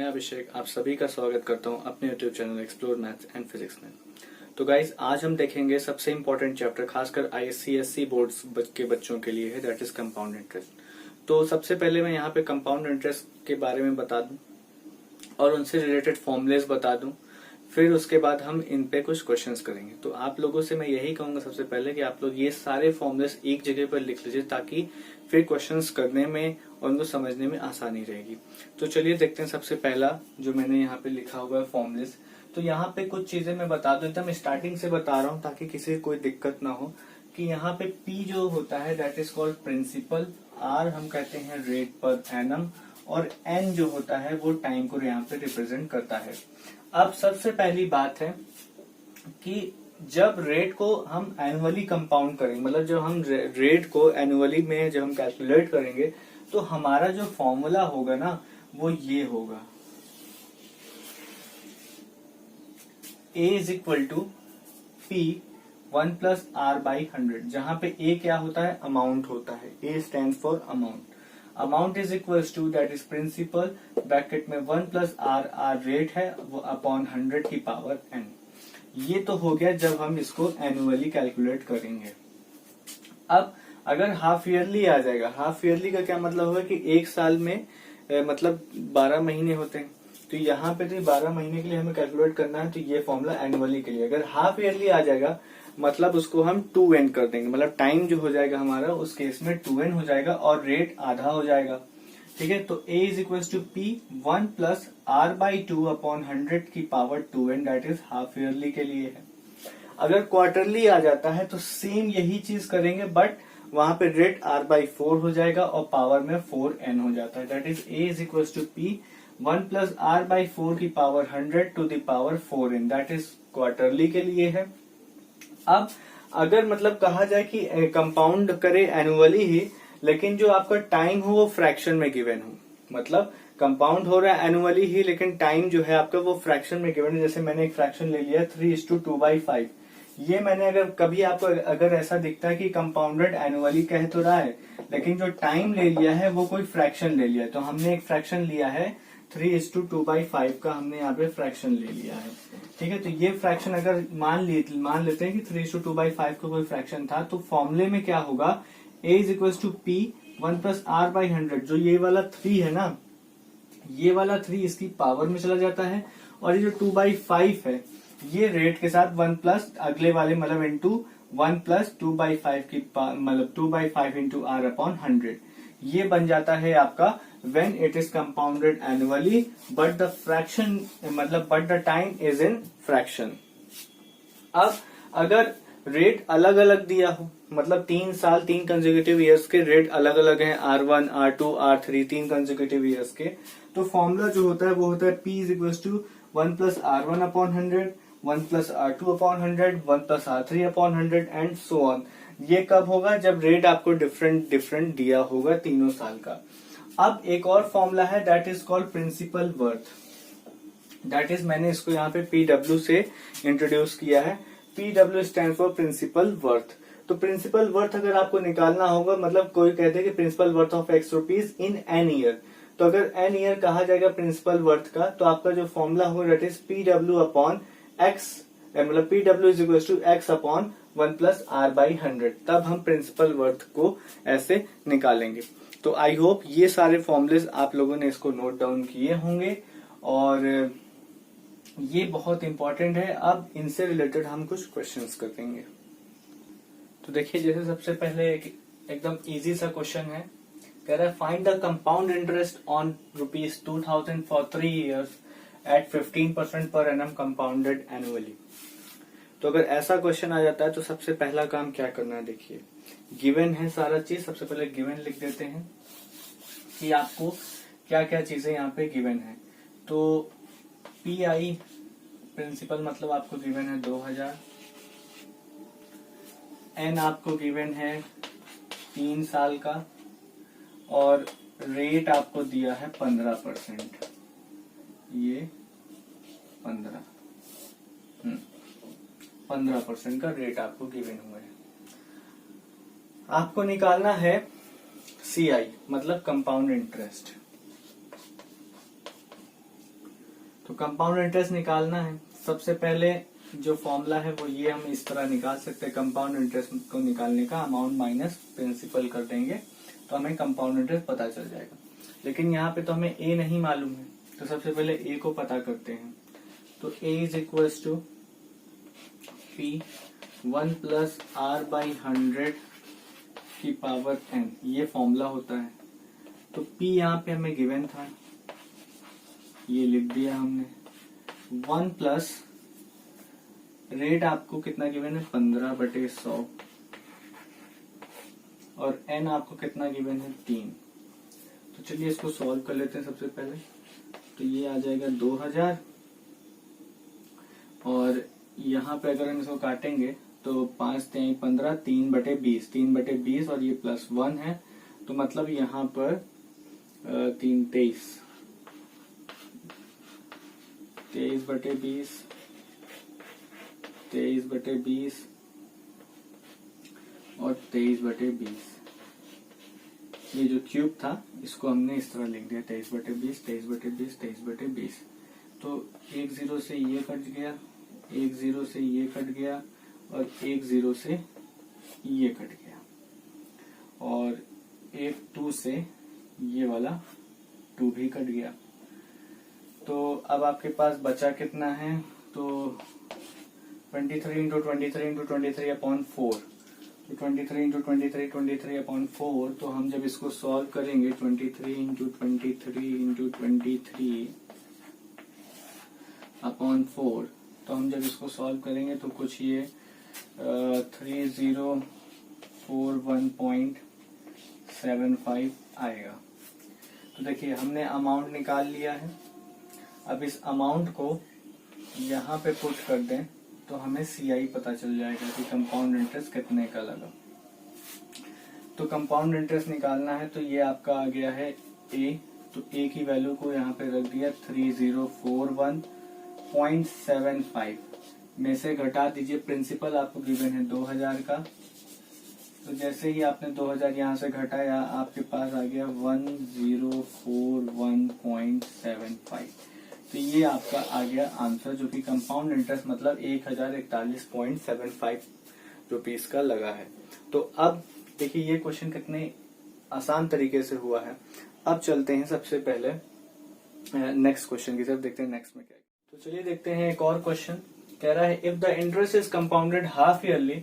अभिषेक आप सभी का स्वागत करता हूं अपने YouTube channel explore maths and physics में। तो गाइज आज हम देखेंगे सबसे इम्पोर्टेंट चैप्टर, खासकर आईसीएसई बोर्ड्स के बच्चों के लिए है, दैट इज कंपाउंड इंटरेस्ट। तो सबसे पहले मैं यहाँ पे कंपाउंड इंटरेस्ट के बारे में बता दूं और उनसे रिलेटेड फॉर्मुलेस बता दूं, फिर उसके बाद हम इन पे कुछ क्वेश्चंस करेंगे। तो आप लोगों से मैं यही कहूंगा सबसे पहले कि आप लोग ये सारे फॉर्मुलेस एक जगह पर लिख लीजिए ताकि फिर क्वेश्चंस करने में और उनको समझने में आसानी रहेगी। तो चलिए देखते हैं सबसे पहला जो मैंने यहाँ पे लिखा हुआ है फॉर्मुलेस। तो यहाँ पे कुछ चीजें मैं बता दूं, एकदम स्टार्टिंग से बता रहा हूँ ताकि किसी को कोई दिक्कत ना हो कि यहाँ पे P जो होता है that is called principal, R हम कहते हैं रेट पर एनम और N जो होता है वो टाइम को यहाँ पे रिप्रेजेंट करता है। अब सबसे पहली बात है कि जब रेट को हम एनुअली कंपाउंड करेंगे, मतलब जब हम रेट को एनुअली में जब हम कैलकुलेट करेंगे तो हमारा जो फॉर्मूला होगा ना वो ये होगा, A is equal to P 1 plus R by 100, जहां पे A क्या होता है, अमाउंट होता है, A stand for amount, amount is equals to that is principal bracket में 1 प्लस R रेट है वो अपॉन 100 की पावर n। ये तो हो गया जब हम इसको एनुअली कैलकुलेट करेंगे। अब अगर हाफ ईयरली आ जाएगा, हाफ ईयरली का क्या मतलब होगा कि एक साल में मतलब 12 महीने होते हैं, तो यहाँ पे तो 12 महीने के लिए हमें कैलकुलेट करना है, तो ये फॉर्मूला एनुअली के लिए। अगर हाफ ईयरली आ जाएगा मतलब उसको हम 2n कर देंगे, मतलब टाइम जो हो जाएगा हमारा उस केस में 2n हो जाएगा और रेट आधा हो जाएगा। ठीक है, तो A is equal to P 1 plus R by 2 upon 100 की power 2n, that is half yearly के लिए है। अगर क्वार्टरली आ जाता है तो सेम यही चीज करेंगे, बट वहां पे रेट R बाई 4 हो जाएगा और पावर में 4n हो जाता है, that is A is equal to P 1 plus R by 4 की power 100 to the power 4n, that is quarterly के लिए है। अब अगर मतलब कहा जाए कि कंपाउंड करे एनुअली ही, लेकिन जो आपका टाइम हो वो फ्रैक्शन में गिवन हो, मतलब कंपाउंड हो रहा है एनुअली ही लेकिन टाइम जो है आपका वो फ्रैक्शन में गिवन है। जैसे मैंने एक फ्रैक्शन ले लिया 3:2/5, ये मैंने अगर कभी आपको अगर ऐसा दिखता है कि कंपाउंडेड एनुअली कह तो रहा है लेकिन जो टाइम ले लिया है वो कोई फ्रैक्शन ले लिया है, तो हमने एक फ्रैक्शन लिया है 3:2/5 का, हमने यहाँ पे फ्रैक्शन ले लिया है। ठीक है, तो ये फ्रैक्शन अगर मान लेते हैं कि 3:2/5 का कोई फ्रैक्शन था, तो फॉर्मूले में क्या होगा, A is equal to P 1 plus R by 100, जो ये वाला 3 है ना, ये वाला 3 इसकी पावर में चला जाता है और ये जो 2/5 है ये रेट के साथ 1 प्लस अगले वाले मतलब इंटू 1 प्लस 2/5 की मतलब 2/5 इंटू R अपॉन 100, ये बन जाता है आपका when it is compounded annually but the fraction मतलब but the time is in fraction। अब अगर रेट अलग अलग दिया हो, मतलब 3 साल 3 कंसेक्यूटिव ईयर्स के रेट अलग अलग हैं, R1 R2 R3 3 consecutive years के, तो फॉर्मूला जो होता है वो होता है P is equal to 1 plus R1 upon 100, 1 plus R2 upon 100, 1 plus R3 upon 100 and so on. ये कब होगा, जब रेट आपको डिफरेंट दिया होगा तीनों साल का। अब एक और फॉर्मूला है that is called principal worth, that is मैंने इसको यहाँ पे PW से इंट्रोड्यूस किया है। PW stand for principal worth. तो प्रिंसिपल वर्थ अगर आपको निकालना होगा, मतलब कोई कहते हैं कि principal worth of X rupees in n year, तो अगर एन ईयर कहा जाएगा प्रिंसिपल वर्थ का, तो आपका जो फॉर्मूला होगा that is PW upon X, मतलब PW is equal to X upon 1 plus R by 100, तब हम प्रिंसिपल वर्थ को ऐसे निकालेंगे। तो आई होप ये सारे फॉर्मुलेस आप लोगों ने इसको नोट डाउन किए होंगे और ये बहुत इंपॉर्टेंट है। अब इनसे रिलेटेड हम कुछ क्वेश्चंस करेंगे। तो देखिए, जैसे सबसे पहले एकदम इजी सा क्वेश्चन है, कह रहा है find the compound interest on ₹2000 for 3 years at 15% per annum compounded annually. तो अगर ऐसा क्वेश्चन आ जाता है तो सबसे पहला काम क्या करना है, देखिए गिवन है सारा चीज, सबसे पहले गिवन लिख देते हैं कि आपको क्या क्या चीजें यहाँ पे गिवन है। तो PI प्रिंसिपल मतलब आपको गिवन है 2000, N आपको गिवन है 3 साल का और रेट आपको दिया है 15%, ये 15% का रेट आपको गिवन हुआ है। आपको निकालना है CI मतलब कंपाउंड इंटरेस्ट। तो कंपाउंड इंटरेस्ट निकालना है, सबसे पहले जो फॉर्मूला है वो ये हम इस तरह निकाल सकते हैं। कंपाउंड इंटरेस्ट को निकालने का अमाउंट माइनस प्रिंसिपल कर देंगे तो हमें कंपाउंड इंटरेस्ट पता चल जाएगा। लेकिन यहाँ पे तो हमें ए नहीं मालूम है, तो सबसे पहले ए को पता करते हैं। तो A is equals to P 1 plus R by 100 की पावर n, ये फॉर्मूला होता है। तो p यहाँ पे हमें गिवन था, ये लिख दिया हमने। 1 प्लस रेट आपको कितना गिवन है 15/100 और n आपको कितना गिवन है 3। तो चलिए इसको सॉल्व कर लेते हैं सबसे पहले। तो ये आ जाएगा 2000 और यहाँ पे अगर हम इसको काटेंगे तो 5 3 15 3/20 3/20 और ये +1 है, तो मतलब यहाँ पर 3 23 23/20 23/20 और 23/20। ये जो क्यूब था इसको हमने इस तरह लिख दिया 23/20 23/20 23/20। तो 1 0 से ये कट गया, 1 0 से ये कट गया और 1 0 से ये कट गया और 1 2 से ये वाला 2 भी कट गया। तो अब आपके पास बचा कितना है, तो 23 इंटू 23 इंटू 23 अपॉन 4। तो 23 इंटू 23 23 अपॉन 4, तो हम जब इसको सॉल्व करेंगे 23 इंटू 23 इंटू 23 अपॉन 4, तो हम जब इसको सॉल्व करेंगे तो कुछ ये 3041.75 आएगा। तो देखिए हमने अमाउंट निकाल लिया है। अब इस अमाउंट को यहाँ पे पुट कर दें तो हमें CI पता चल जाएगा कि कंपाउंड इंटरेस्ट कितने का लगा। तो कंपाउंड इंटरेस्ट निकालना है, तो ये आपका आ गया है A। तो A की वैल्यू को यहाँ पे रख दिया 3041.75 में से घटा दीजिए। प्रिंसिपल आपको गिवन है 2000 का, तो जैसे ही आपने 2000 यहाँ से घटाया आपके पास आ गया 1041.75। तो ये आपका आ गया आंसर, जो कि कंपाउंड इंटरेस्ट मतलब 1041.75 रुपीस का लगा है। तो अब देखिए ये क्वेश्चन कितने आसान तरीके से हुआ है। अब चलते हैं सबसे पहले नेक्स्ट क्वेश्चन की तरफ, देखते हैं नेक्स्ट में क्या है। तो चलिए देखते हैं एक और क्वेश्चन। कह रहा है if the interest is compounded half yearly,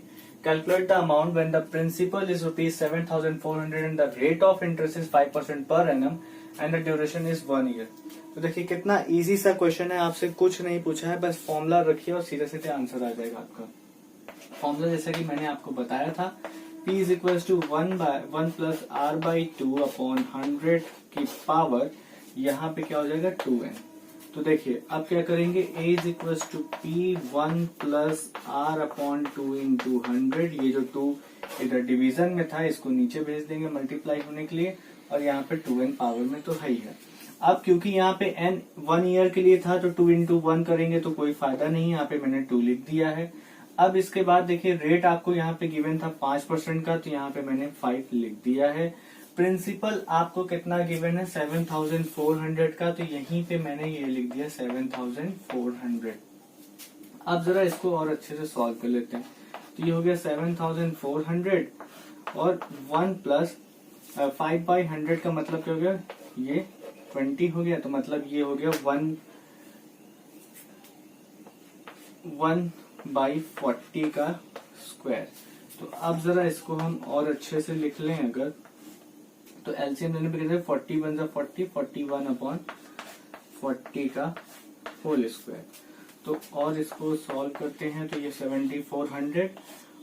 calculate the amount when the principal is ₹7,400 and the rate of interest is 5% per annum and the duration is 1 year. तो देखिए कितना इजी सा क्वेश्चन है, आपसे कुछ नहीं पूछा है, बस फॉर्मूला रखिए और सीधे सीधे आंसर आ जाएगा आपका। फॉर्मूला जैसा कि मैंने आपको बताया था, P is equal to 1 plus R by 2 upon 100 की पावर, यहाँ पे क्या हो जाएगा 2n। तो देखिए अब क्या करेंगे, A is equal to P 1 plus R upon 2 into 100। ये जो 2 इधर डिवीजन में था इसको नीचे भेज देंगे मल्टीप्लाई होने के लिए, और यहाँ पे 2n पावर में तो है ही है। अब क्योंकि यहाँ पे n 1 ईयर के लिए था तो 2 इंटू 1 करेंगे तो कोई फायदा नहीं, यहाँ पे मैंने 2 लिख दिया है। अब इसके बाद देखिए रेट आपको यहाँ पे गिवन था 5% का, तो यहाँ पे मैंने 5 लिख दिया है। प्रिंसिपल आपको कितना गिवन है 7400 का, तो यहीं पे मैंने ये लिख दिया 7400। अब जरा इसको और अच्छे से सॉल्व कर लेते हैं। तो ये हो गया 7400 और 1 प्लस 5/100 का मतलब क्या हो गया, ये 20 हो गया। तो मतलब ये हो गया 1/40 का स्क्वायर। तो अब जरा इसको हम और अच्छे से लिख लें अगर, तो एलसीएम लेने पे कहते हैं 40 1 जा 40, 41/40 का होल स्क्वायर। तो और इसको सॉल्व करते हैं तो ये 7400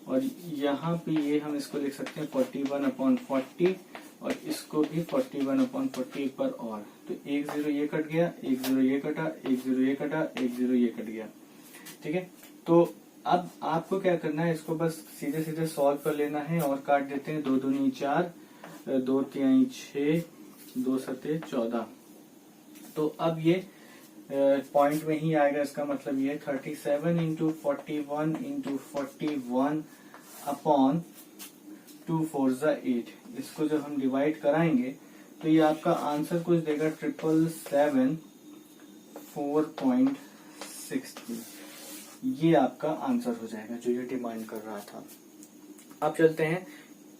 और यहाँ पे ये हम इसको लिख सकते हैं 41/40 और इसको भी 41/40 एक बार और। तो 1 0 ये कट गया, 1 0 ये कटा, 1 0 ये कटा, 1 0 ये कट गया। ठीक है, तो अब आपको क्या करना है, इसको बस सीधे सीधे सॉल्व कर लेना है और काट देते हैं। 2 दूनी 4, 2 तिहाई 6, 2 सते 14। तो अब ये पॉइंट में ही आएगा, इसका मतलब ये 37 इंटू 41 इंटू 41 अपॉन 2 4 8। इसको जब हम डिवाइड कराएंगे तो ये आपका आंसर कुछ देगा 777 4.63। ये आपका आंसर हो जाएगा जो ये डिमांड कर रहा था। आप चलते हैं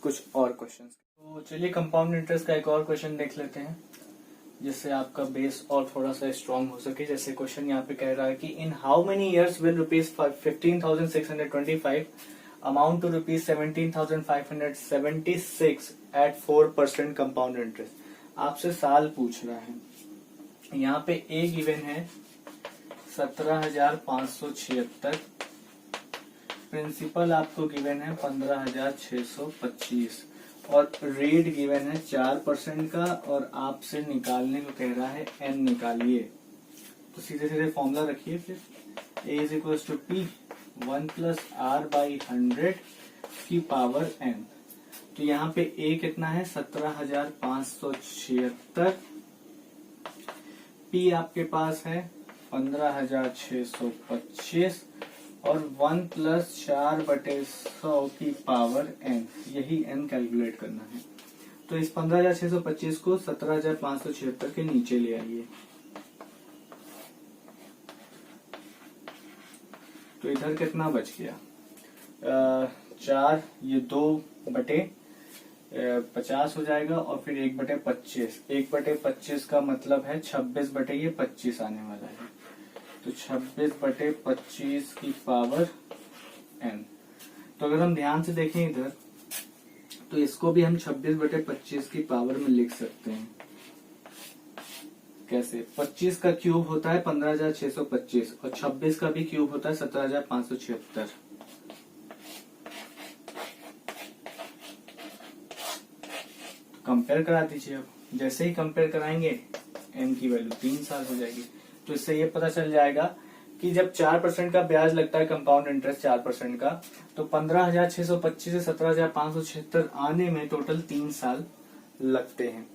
कुछ और क्वेश्चन। तो चलिए कंपाउंड इंटरेस्ट का एक और क्वेश्चन देख लेते हैं, जिससे आपका बेस और थोड़ा सा स्ट्रांग हो सके। जैसे क्वेश्चन यहाँ पे कह रहा है कि in how many years will ₹15,625 amount to ₹17,576 at 4% compound interest. आपसे साल पूछ रहा है। यहाँ पे ए गिवन है 17,576, प्रिंसिपल आपको गिवन है 15,625 और रेट गिवन है 4% का, और आपसे निकालने को कह रहा है एन निकालिए। तो सीधे सीधे फॉर्मूला रखिए फिर। A is equal to P 1+r/100 की पावर n। तो यहाँ पे ए कितना है 17,576, पी आपके पास है 15,625 और 1+4/100 की पावर n, यही n कैलकुलेट करना है। तो इस 15,625 को 17,576 के नीचे ले आइए। तो इधर कितना बच गया 4, ये 2/50 हो जाएगा और फिर 1/25। 1/25 का मतलब है 26/25 आने वाला है। तो 26/25 की पावर n। तो अगर हम ध्यान से देखें इधर, तो इसको भी हम 26/25 की पावर में लिख सकते हैं। कैसे? 25 का क्यूब होता है 15,625 और 26 का भी क्यूब होता है 17,576। कंपेयर करा दीजिए। अब जैसे ही कंपेयर कराएंगे n की वैल्यू 3 साल हो जाएगी। तो इससे ये पता चल जाएगा कि जब 4% का ब्याज लगता है कंपाउंड इंटरेस्ट 4% का, तो 15,625 से 17,576 आने में टोटल 3 साल लगते हैं।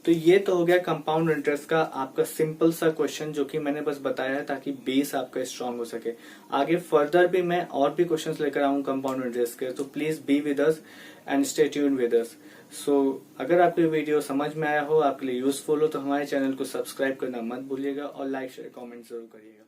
तो ये तो हो गया कंपाउंड इंटरेस्ट का आपका सिंपल सा क्वेश्चन, जो कि मैंने बस बताया है ताकि बेस आपका स्ट्रांग हो सके। आगे फर्दर भी मैं और भी क्वेश्चंस लेकर आऊंगा कंपाउंड इंटरेस्ट के, तो please be with us and stay tuned with us. So अगर आपको वीडियो समझ में आया हो, आपके लिए यूजफुल हो, तो हमारे चैनल को सब्सक्राइब करना मत भूलिएगा और लाइक शेयर कमेंट जरूर करिएगा।